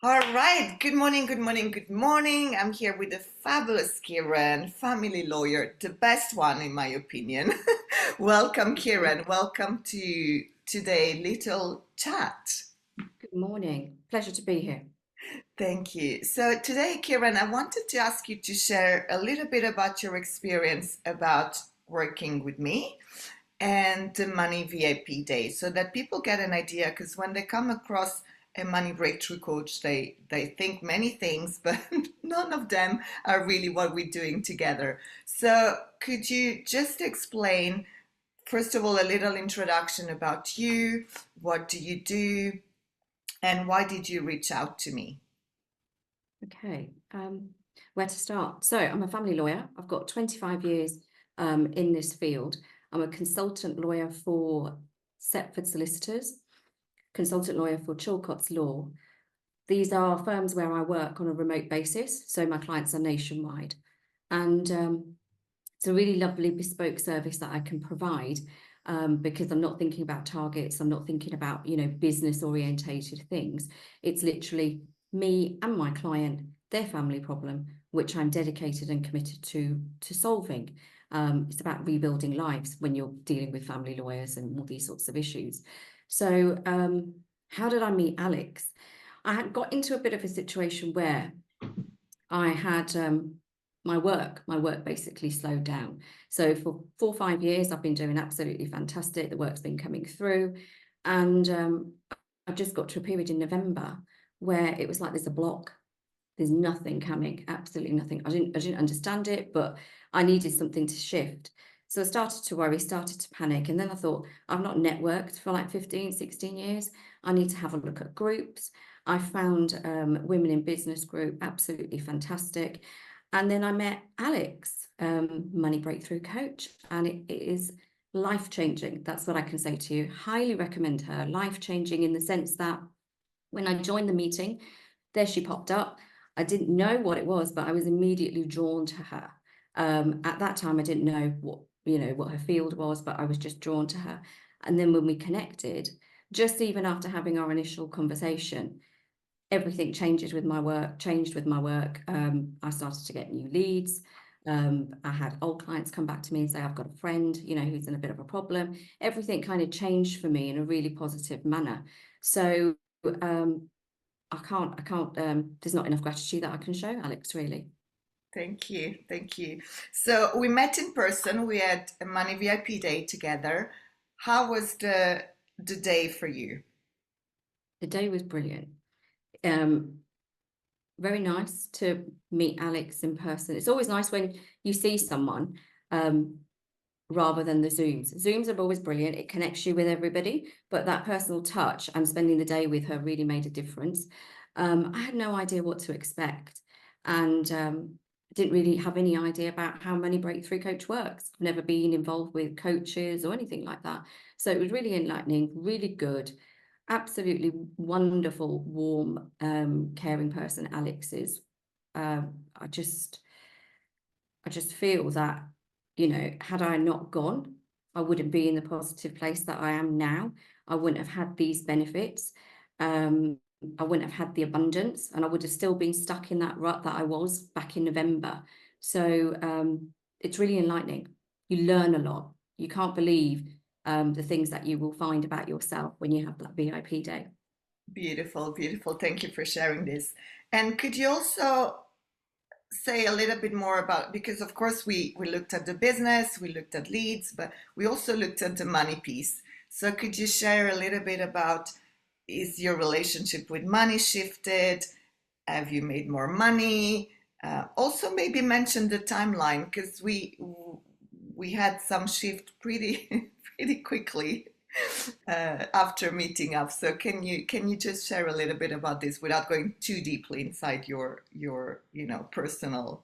All right. Good morning, good morning, good morning. I'm here with the fabulous Kiran, family lawyer, the best one in my opinion. Welcome, Kiran. Welcome to today little chat. Good morning. Pleasure to be here. Thank you. So today, Kiran, I wanted to ask you to share a little bit about your experience about working with me and the Money VIP Day so that people get an idea because when they come across a money breakthrough coach, they think many things, but none of them are really what we're doing together. So could you just explain, first of all, a little introduction about you, what do you do, and why did you reach out to me? Okay. Where to start? So I'm a family lawyer. I've got 25 years in this field. I'm a consultant lawyer for Setford Solicitors, consultant lawyer for Chilcott's Law. These are firms where I work on a remote basis, so my clients are nationwide. And it's a really lovely bespoke service that I can provide because I'm not thinking about targets. I'm not thinking about, business orientated things. It's literally me and my client, their family problem, which I'm dedicated and committed to solving. It's about rebuilding lives when you're dealing with family lawyers and all these sorts of issues. So how did I meet Alex? I had got into a bit of a situation where I had my work basically slowed down. So for 4 or 5 years, I've been doing absolutely fantastic. The work's been coming through, and I just got to a period in November where it was like there's a block. There's nothing coming, absolutely nothing. I didn't understand it, but I needed something to shift. So I started to worry, started to panic. And then I thought, I've not networked for like 15, 16 years. I need to have a look at groups. I found Women in Business group absolutely fantastic. And then I met Alex, Money Breakthrough Coach, and it is life-changing. That's what I can say to you. Highly recommend her. Life-changing in the sense that when I joined the meeting, there she popped up. I didn't know what it was, but I was immediately drawn to her. At that time, I didn't know what her field was, but I was just drawn to her. And then when we connected, just even after having our initial conversation, everything changed with my work. I started to get new leads. I had old clients come back to me and say, I've got a friend, who's in a bit of a problem. Everything kind of changed for me in a really positive manner. So there's not enough gratitude that I can show, Alex, really. Thank you. Thank you. So we met in person. We had a Money VIP Day together. How was the day for you? The day was brilliant. Um, Very nice to meet Alex in person. It's always nice when you see someone um, rather than the Zooms. Zooms are always brilliant. It connects you with everybody, but that personal touch and spending the day with her really made a difference. I had no idea what to expect, and didn't really have any idea about how Money Breakthrough Coach works. I've never been involved with coaches or anything like that. So it was really enlightening, really good, absolutely wonderful, warm, caring person Alex is. I just feel that, had I not gone, I wouldn't be in the positive place that I am now. I wouldn't have had these benefits. Um, I wouldn't have had the abundance, and I would have still been stuck in that rut that I was back in November. So it's really enlightening. You learn a lot. You can't believe the things that you will find about yourself when you have that VIP day. Beautiful, beautiful. Thank you for sharing this. And could you also say a little bit more about, because of course we looked at the business, we looked at leads, but we also looked at the money piece. So could you share a little bit about, is your relationship with money shifted? Have you made more money? Also maybe mention the timeline because we had some shift pretty pretty quickly after meeting up. So can you just share a little bit about this without going too deeply inside your personal?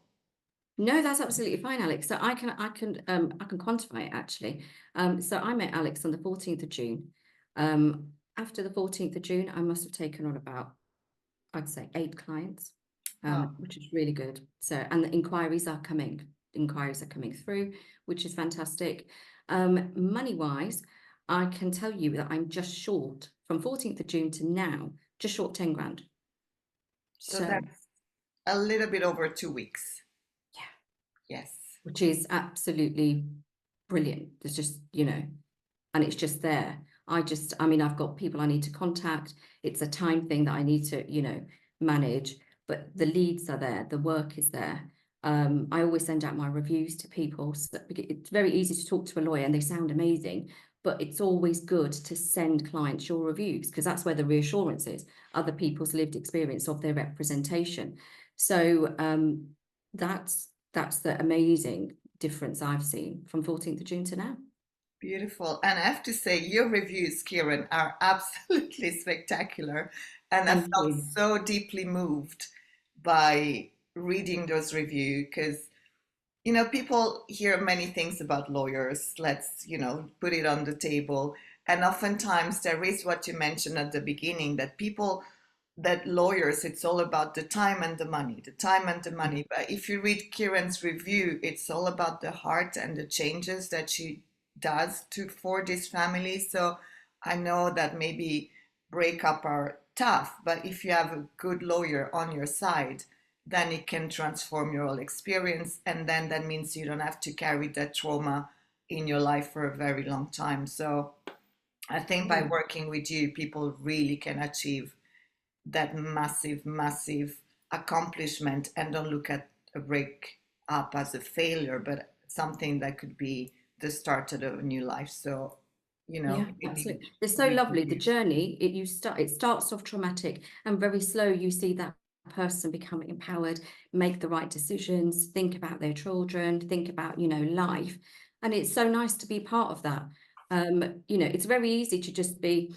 No, that's absolutely fine, Alex. So I can quantify it actually. So I met Alex on the 14th of June. After the 14th of June, I must have taken on about, I'd say, 8 clients, Wow. which is really good. So, and the inquiries are coming through, which is fantastic. Money-wise, I can tell you that I'm just short from 14th of June to now, just short 10 grand. So So that's a little bit over 2 weeks. yeah, Yes. which is absolutely brilliant. There's just, and it's just there. I mean, I've got people I need to contact. It's a time thing that I need to, manage, but the leads are there, the work is there. I always send out my reviews to people. So it's very easy to talk to a lawyer and they sound amazing, but it's always good to send clients your reviews because that's where the reassurance is, other people's lived experience of their representation. So that's the amazing difference I've seen from 14th of June to now. Beautiful. And I have to say, your reviews, Kieran, are absolutely spectacular. And I Thank felt you. so deeply moved by reading those reviews because, people hear many things about lawyers. Let's, put it on the table. And oftentimes there is what you mentioned at the beginning that that lawyers, it's all about the time and the money, the time and the money. But if you read Kieran's review, it's all about the heart and the changes that she does for this family. So I know that maybe breakup are tough, but if you have a good lawyer on your side, then it can transform your whole experience. And then that means you don't have to carry that trauma in your life for a very long time. So I think by Mm. working with you, people really can achieve that massive, massive accomplishment and don't look at a break up as a failure, but something that could be the start of a new life. So, Yeah, really, absolutely. It's so really lovely. The good. journey, it starts off traumatic and very slow. You see that person become empowered, make the right decisions, think about their children, think about, life. And it's so nice to be part of that. It's very easy to just be,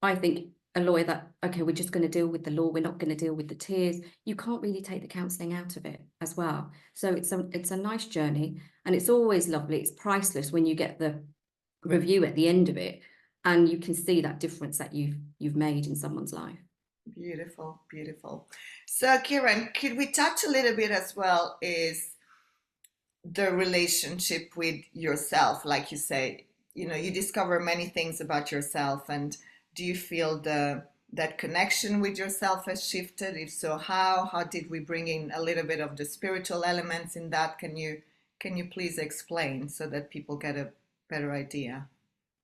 I think, a lawyer that, okay, we're just going to deal with the law, we're not going to deal with the tears. You can't really take the counselling out of it as well. So it's a nice journey and it's always lovely. It's priceless when you get the review at the end of it and you can see that difference that you've made in someone's life. Beautiful, beautiful. So, Kiran, could we touch a little bit as well is the relationship with yourself, like you say, you discover many things about yourself, and do you feel that connection with yourself has shifted? If so, how did we bring in a little bit of the spiritual elements in that? Can you please explain so that people get a better idea?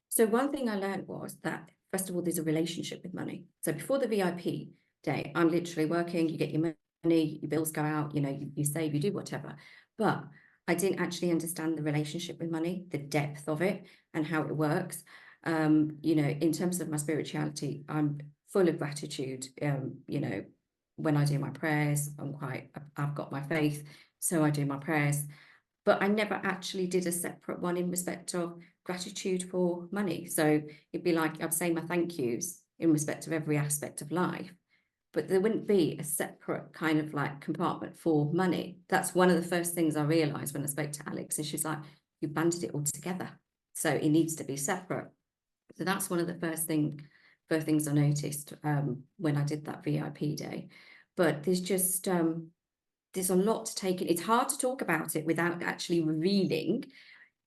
So one thing I learned was that first of all there's a relationship with money. So before the VIP day I'm literally working, you get your money, your bills go out, you save, you do whatever, but I didn't actually understand the relationship with money, the depth of it and how it works. In terms of my spirituality, I'm full of gratitude. When I do my prayers, I've got my faith, so I do my prayers, but I never actually did a separate one in respect of gratitude for money. So it'd be like I'd say my thank yous in respect of every aspect of life, but there wouldn't be a separate kind of like compartment for money. That's one of the first things I realized when I spoke to Alex, and she's like, you banded it all together. So it needs to be separate. So that's one of the first things I noticed when I did that VIP day. But there's a lot to take in. It's hard to talk about it without actually revealing.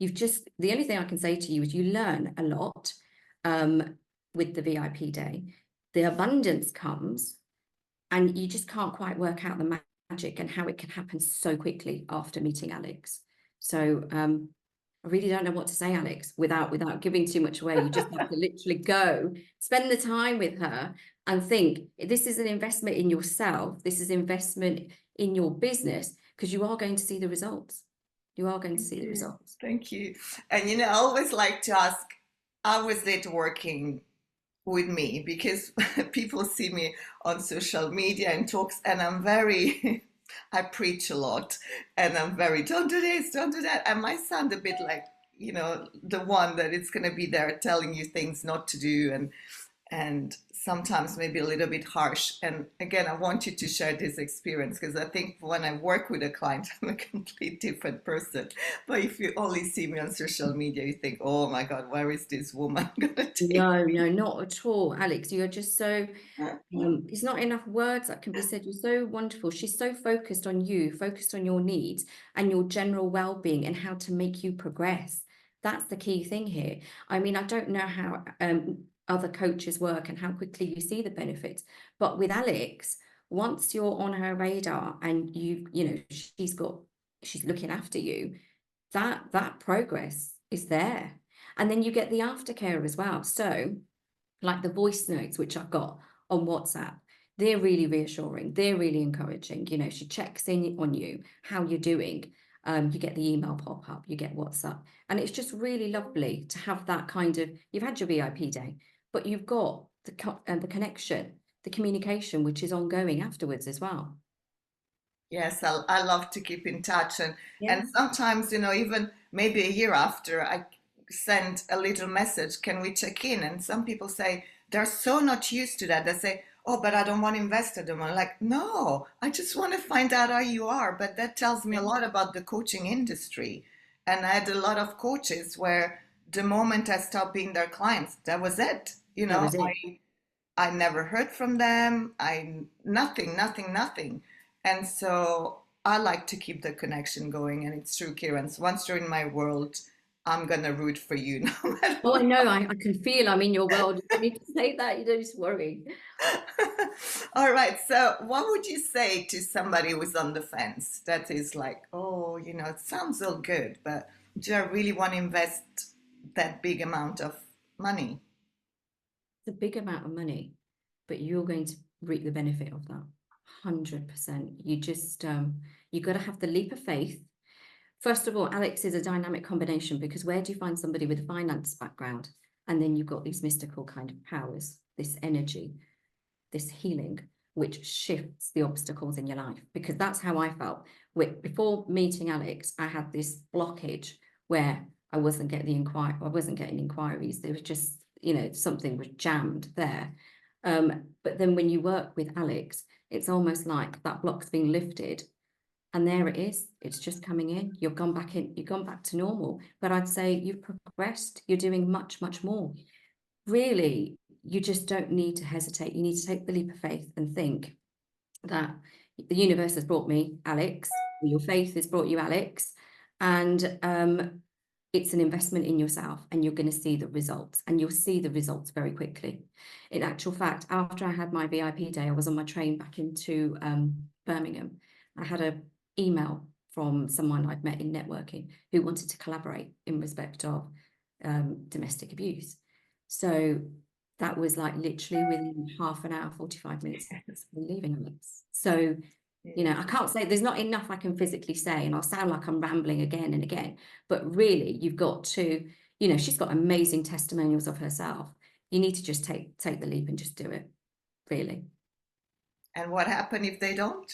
The only thing I can say to you is you learn a lot with the VIP day. The abundance comes and you just can't quite work out the magic and how it can happen so quickly after meeting Alex. So I really don't know what to say, Alex, without giving too much away. You just have to literally go, spend the time with her and think, this is an investment in yourself. This is investment in your business because you are going to see the results. You are going to Thank see the you. results. Thank you. And I always like to ask, how was it working with me? Because people see me on social media and talks, and I'm very, I preach a lot, and I'm very, don't do this, don't do that. I might sound a bit like, the one that it's going to be there telling you things not to do, and sometimes maybe a little bit harsh. And again, I want you to share this experience because I think when I work with a client, I'm a complete different person. But if you only see me on social media, you think, oh my God, where is this woman going to take No, me? no, not at all, Alex. You're just so, there's not enough words that can be said. You're so wonderful. She's so focused on you, focused on your needs and your general well-being and how to make you progress. That's the key thing here. I mean, I don't know how other coaches work and how quickly you see the benefits, but with Alex, Once you're on her radar and she's looking after you, that progress is there. And then you get the aftercare as well. So like the voice notes, which I've got on WhatsApp, they're really reassuring. They're really encouraging. She checks in on you, how you're doing. You get the email pop up, you get WhatsApp. And it's just really lovely to have that kind of, you've had your VIP day, but you've got the connection, the communication, which is ongoing afterwards as well. Yes, I love to keep in touch, Yeah. and sometimes, even maybe a year after, I send a little message, can we check in? And some people say they're so not used to that. They say, oh, but I don't want to invest at them. I'm like, no, I just want to find out how you are. But that tells me a Yeah. lot about the coaching industry. And I had a lot of coaches where the moment I stopped being their clients, that was it. That was it. I never heard from them. Nothing, nothing, nothing. And so I like to keep the connection going. And it's true, Kieran. So once you're in my world, I'm gonna root for you no matter Oh, I what. know. I can feel I'm in your world. You don't need to say that. You don't need to worry. All right. So what would you say to somebody who's on the fence that is like, oh, it sounds all good, but do I really want to invest that big amount of money? It's a big amount of money, but you're going to reap the benefit of that. 100%. You got to have the leap of faith. First of all, Alex is a dynamic combination because where do you find somebody with a finance background? And then you've got these mystical kind of powers, this energy, this healing, which shifts the obstacles in your life. Because that's how I felt. Before meeting Alex, I had this blockage where I wasn't getting inquiries. There was just, something was jammed there. But then when you work with Alex, it's almost like that block's being lifted and there it is. It's just coming in. You've gone back to normal. But I'd say you've progressed. You're doing much, much more. Really, you just don't need to hesitate. You need to take the leap of faith and think that the universe has brought me Alex, your faith has brought you Alex, and it's an investment in yourself, and you're going to see the results, and you'll see the results very quickly. In actual fact, after I had my VIP day, I was on my train back into Birmingham. I had an email from someone I'd met in networking who wanted to collaborate in respect of domestic abuse. So that was like literally within half an hour, 45 minutes of leaving Alex. So, Yeah. I can't say there's not enough I can physically say, and I'll sound like I'm rambling again and again, but really you've got to, she's got amazing testimonials of herself. You need to just take the leap and just do it, really. And what happened if they don't?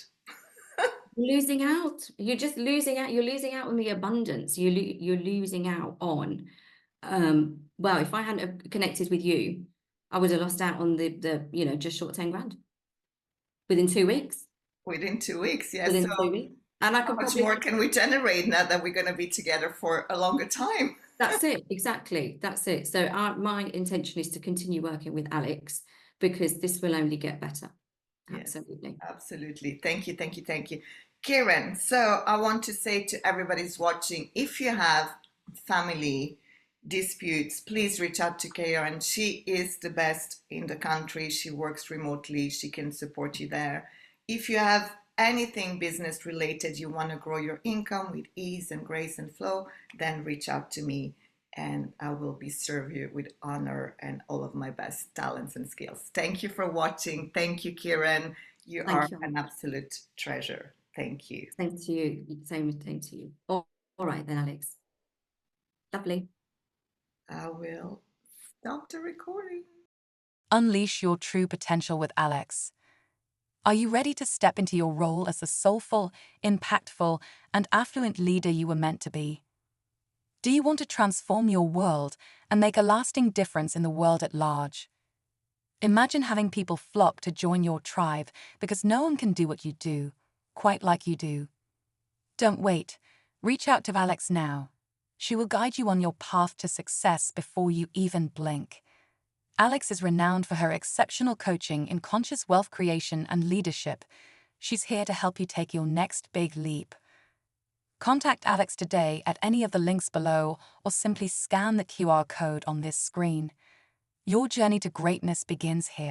Losing out. You're just losing out. You're losing out on the abundance. You're losing out on, well, if I hadn't have connected with you, I would have lost out on the just short 10 grand within 2 weeks. Within 2 weeks, yes. So Within 2 weeks. And I how could much probably more can we generate now that we're going to be together for a longer time? That's it, exactly. That's it. So my intention is to continue working with Alex because this will only get better. Yes, Absolutely. absolutely. Thank you, thank you, thank you. Kieran, so I want to say to everybody's watching, if you have family disputes, please reach out to Kieran. She is the best in the country. She works remotely. She can support you there. If you have anything business related, you want to grow your income with ease and grace and flow, then reach out to me and I will be serve you with honor and all of my best talents and skills. Thank you for watching. Thank you, Kieran. You are Thank you. an absolute treasure. Thank you. Same to you. Same to you. All right then, Alex. Lovely. I will stop the recording. Unleash your true potential with Alex. Are you ready to step into your role as the soulful, impactful, and affluent leader you were meant to be? Do you want to transform your world and make a lasting difference in the world at large? Imagine having people flock to join your tribe because no one can do what you do, quite like you do. Don't wait. Reach out to Alex now. She will guide you on your path to success before you even blink. Alex is renowned for her exceptional coaching in conscious wealth creation and leadership. She's here to help you take your next big leap. Contact Alex today at any of the links below or simply scan the QR code on this screen. Your journey to greatness begins here.